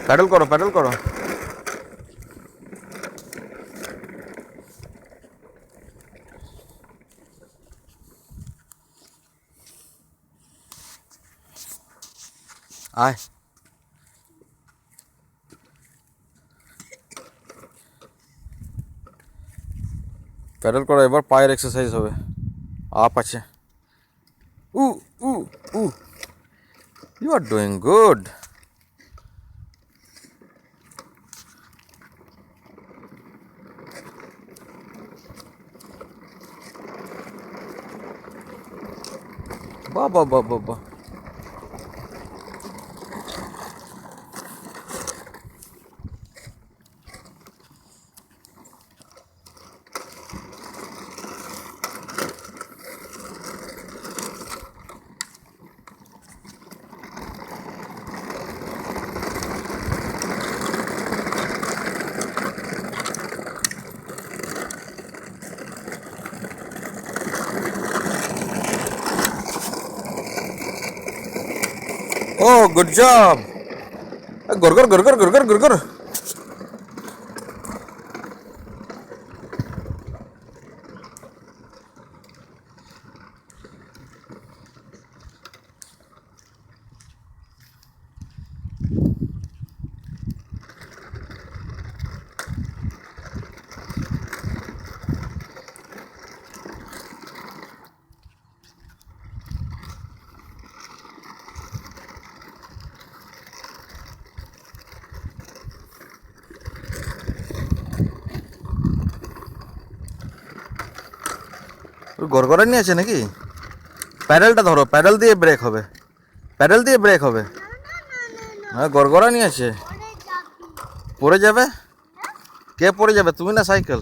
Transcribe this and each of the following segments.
Pedal করো, pedal করো। আয়, প্যাডেল করো, এবার পায়ের এক্সারসাইজ হবে। আপ আছে। উ উ উ ইউ আর ডুইং গুড। বাহ বাহ বাহ বাহ বাহ। ও গুড জব। গরগর গরগর গরগর গরগর। গরগরা নিয়ে আছে নাকি? প্যাডেলটা ধরো, প্যাডেল দিয়ে ব্রেক হবে, প্যাডেল দিয়ে ব্রেক হবে। হ্যাঁ, গরগরা নিয়ে আছে। পড়ে যাবে? কে পড়ে যাবে, তুমি না সাইকেল?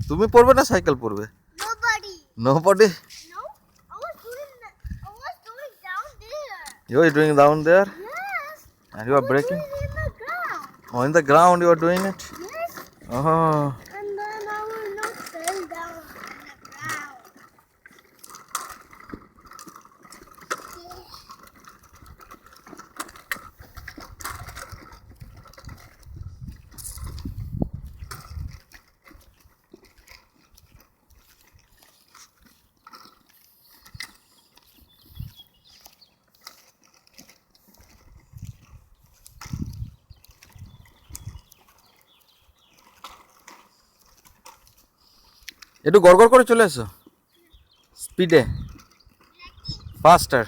তুমি পড়বে না সাইকেল পড়বে? Nobody. You are doing down there and you are breaking. Oh, in the ground you are doing it. Oh. And then I will not fall down on the ground. একটু গড়গড় করে চলে এসো, স্পিডে, ফাস্টার।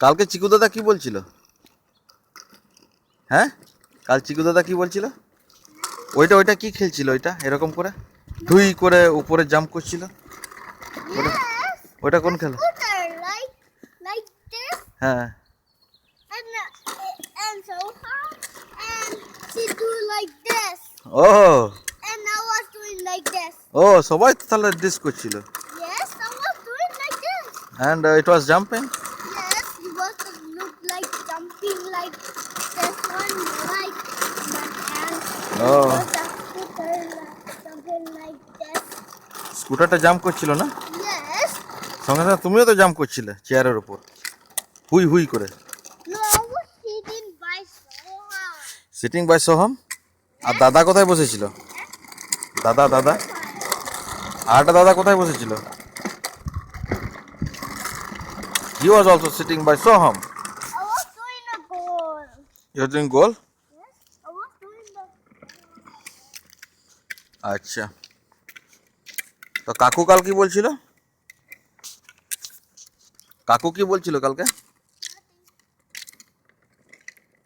কালকে চিকু দাদা কি বলছিল? হ্যাঁ, কাল চিকু দাদা কি বলছিল? ওইটা ওইটা কি খেলছিল? ওইটা এরকম করে ধুই করে উপরে জাম্প করছিল। ওইটা কোন খেলা? Scooter, like this, হ্যাঁ, and so hard, and she do like this, O and I was doing like this. ও সবাই তো তাহলে ডিস করছিল। Yes, I was doing like this. And it was jumping. Yes, he was look like jumping like this one, like my hand. Oh. Was a scooter jumping like this. স্কুটারটা jump করছিল না? Yes. সঙ্গে সঙ্গে তুমিও তো jump করছিলে চেয়ারের উপর, হুই হুই করে। No, I was sitting by Soha. Sitting by Soham. আর দাদা কোথায় বসেছিল? দাদা দাদা আরেকটা দাদা কোথায় বসেছিল? He was also sitting by Soham. I was doing a goal. You are doing goal. Yes, I was doing the. আচ্ছা, তো কাকু কাল কি বলছিল? কাকু কি বলছিল কালকে?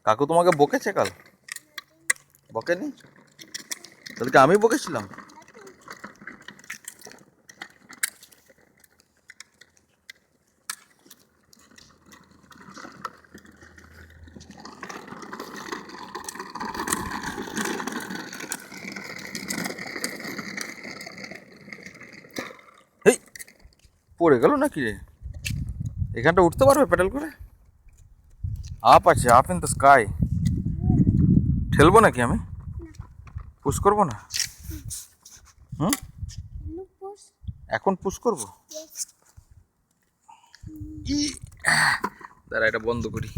কাকু তোমাকে বকেছে কাল? বকেনি? তাহলে কি আমি বকেছিলাম? এই পড়ে গেল নাকি রে? এখানটা উঠতে পারবে প্যাডেল করে? আপ আছে, আপ ইন দ্য স্কাই। ঠেলবো নাকি আমি? পুশ করবো না? হুম, Look, boss. এখন পুশ করবো Yes. ই দাঁড়া এটা বন্ধ করি